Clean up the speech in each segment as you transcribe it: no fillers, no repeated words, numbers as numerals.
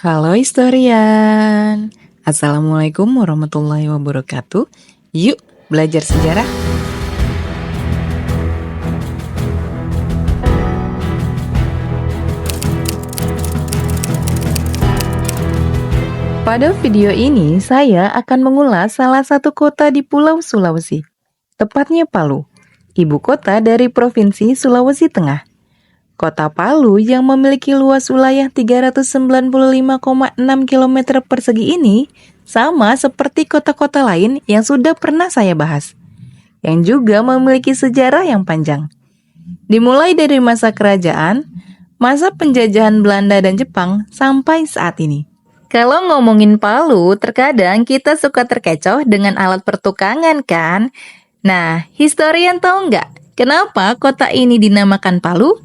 Halo historian, Assalamualaikum warahmatullahi wabarakatuh. Yuk belajar sejarah. Pada video ini saya akan mengulas salah satu kota di Pulau Sulawesi, tepatnya Palu, ibu kota dari Provinsi Sulawesi Tengah. Kota Palu yang memiliki luas wilayah 395,6 km persegi ini sama seperti kota-kota lain yang sudah pernah saya bahas, yang juga memiliki sejarah yang panjang. Dimulai dari masa kerajaan, masa penjajahan Belanda dan Jepang sampai saat ini. Kalau ngomongin Palu, terkadang kita suka terkecoh dengan alat pertukangan kan? Nah, historian tahu nggak kenapa kota ini dinamakan Palu?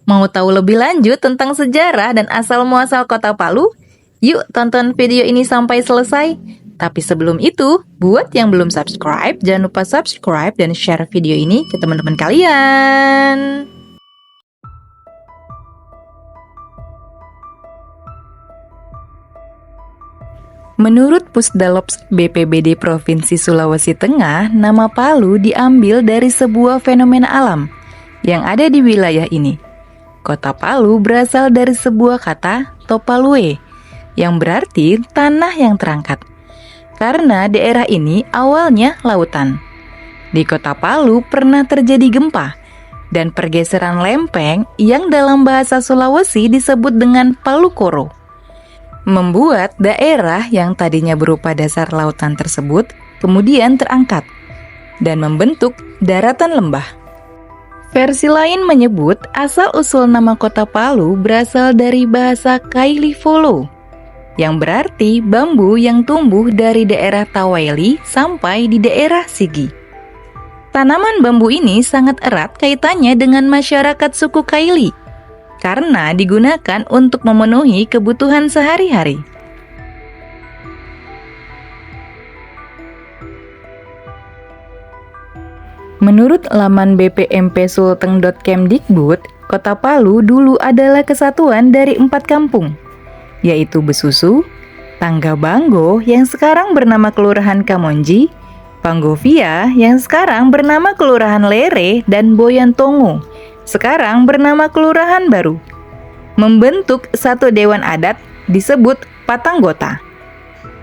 Mau tahu lebih lanjut tentang sejarah dan asal-muasal kota Palu? Yuk tonton video ini sampai selesai. Tapi sebelum itu, buat yang belum subscribe, jangan lupa subscribe dan share video ini ke teman-teman kalian. Menurut Pusdalops BPBD Provinsi Sulawesi Tengah, nama Palu diambil dari sebuah fenomena alam yang ada di wilayah ini. Kota Palu berasal dari sebuah kata Topalue, yang berarti tanah yang terangkat. Karena daerah ini awalnya lautan. Di kota Palu pernah terjadi gempa dan pergeseran lempeng yang dalam bahasa Sulawesi disebut dengan Palu Koro. Membuat daerah yang tadinya berupa dasar lautan tersebut kemudian terangkat dan membentuk daratan lembah. Versi lain menyebut asal-usul nama kota Palu berasal dari bahasa Kailivolo, yang berarti bambu yang tumbuh dari daerah Taweli sampai di daerah Sigi. Tanaman bambu ini sangat erat kaitannya dengan masyarakat suku Kaili, karena digunakan untuk memenuhi kebutuhan sehari-hari. Menurut laman bpmpsulteng.kemdikbud, kota Palu dulu adalah kesatuan dari 4 kampung, yaitu Besusu, Tangga Banggo yang sekarang bernama Kelurahan Kamonji, Panggovia yang sekarang bernama Kelurahan Lere, dan Boyantongo, sekarang bernama Kelurahan Baru. Membentuk satu dewan adat disebut Patanggota.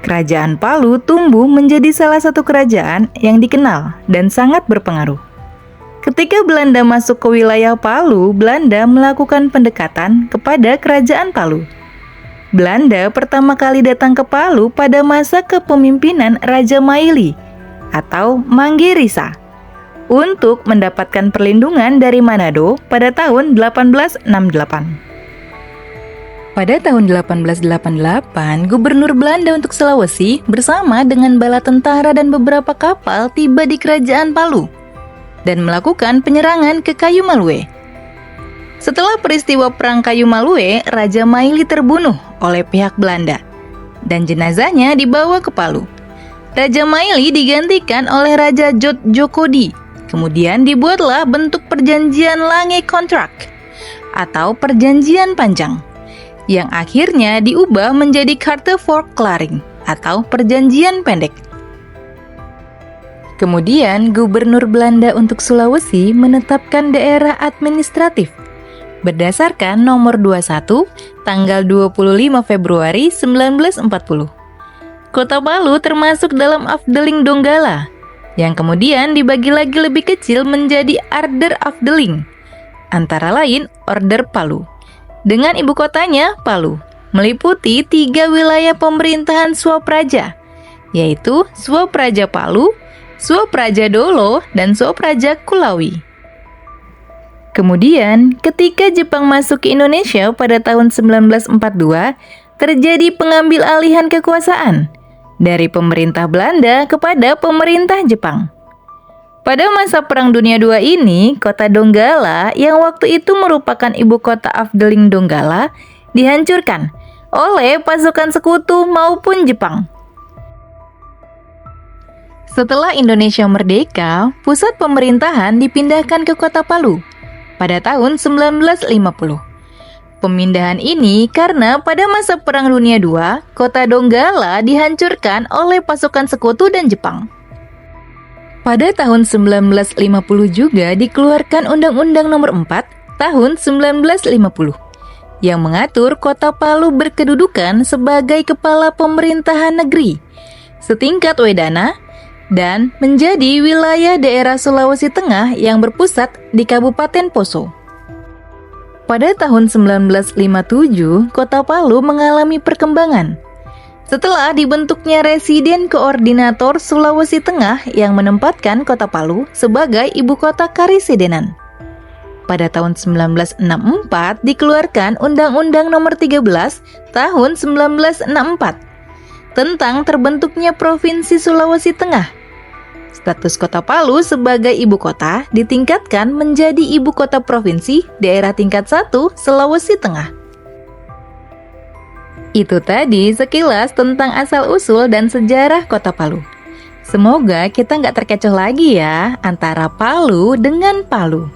Kerajaan Palu tumbuh menjadi salah satu kerajaan yang dikenal dan sangat berpengaruh. Ketika Belanda masuk ke wilayah Palu, Belanda melakukan pendekatan kepada kerajaan Palu. Belanda pertama kali datang ke Palu pada masa kepemimpinan Raja Maili atau Mangge Risa untuk mendapatkan perlindungan dari Manado pada tahun 1868. Pada tahun 1888, Gubernur Belanda untuk Sulawesi bersama dengan bala tentara dan beberapa kapal tiba di kerajaan Palu dan melakukan penyerangan ke Kayu Malue. Setelah peristiwa Perang Kayu Malue, Raja Maili terbunuh oleh pihak Belanda dan jenazahnya dibawa ke Palu. Raja Maili digantikan oleh Raja Jod Jokodi. Kemudian dibuatlah bentuk perjanjian Lange Contract atau perjanjian panjang, yang akhirnya diubah menjadi Carte for Klaring atau perjanjian pendek. Kemudian Gubernur Belanda untuk Sulawesi menetapkan daerah administratif berdasarkan nomor 21 tanggal 25 Februari 1940. Kota Palu termasuk dalam Afdeling Donggala yang kemudian dibagi lagi lebih kecil menjadi Arder Afdeling, antara lain Order Palu, dengan ibu kotanya Palu, meliputi 3 wilayah pemerintahan Swapraja, yaitu Swapraja Palu, Swapraja Dolo, dan Swapraja Kulawi. Kemudian, ketika Jepang masuk ke Indonesia pada tahun 1942, terjadi pengambil alihan kekuasaan dari pemerintah Belanda kepada pemerintah Jepang. Pada masa Perang Dunia II ini, kota Donggala yang waktu itu merupakan ibu kota Afdeling Donggala dihancurkan oleh pasukan sekutu maupun Jepang. Setelah Indonesia merdeka, pusat pemerintahan dipindahkan ke kota Palu pada tahun 1950. Pemindahan ini karena pada masa Perang Dunia II, kota Donggala dihancurkan oleh pasukan Sekutu dan Jepang. Pada tahun 1950 juga dikeluarkan Undang-Undang Nomor 4 tahun 1950 yang mengatur Kota Palu berkedudukan sebagai kepala pemerintahan negeri setingkat Wedana dan menjadi wilayah daerah Sulawesi Tengah yang berpusat di Kabupaten Poso. Pada tahun 1957, Kota Palu mengalami perkembangan setelah dibentuknya Residen Koordinator Sulawesi Tengah yang menempatkan Kota Palu sebagai ibu kota karesidenan. Pada tahun 1964 dikeluarkan Undang-Undang Nomor 13 tahun 1964 tentang terbentuknya Provinsi Sulawesi Tengah. Status Kota Palu sebagai ibu kota ditingkatkan menjadi ibu kota provinsi daerah tingkat 1 Sulawesi Tengah. Itu tadi sekilas tentang asal-usul dan sejarah Kota Palu. Semoga kita nggak terkecoh lagi ya antara Palu dengan Palu.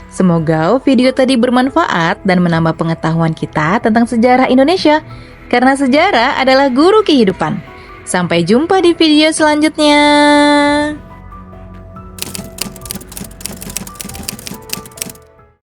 Semoga video tadi bermanfaat dan menambah pengetahuan kita tentang sejarah Indonesia, karena sejarah adalah guru kehidupan. Sampai jumpa di video selanjutnya.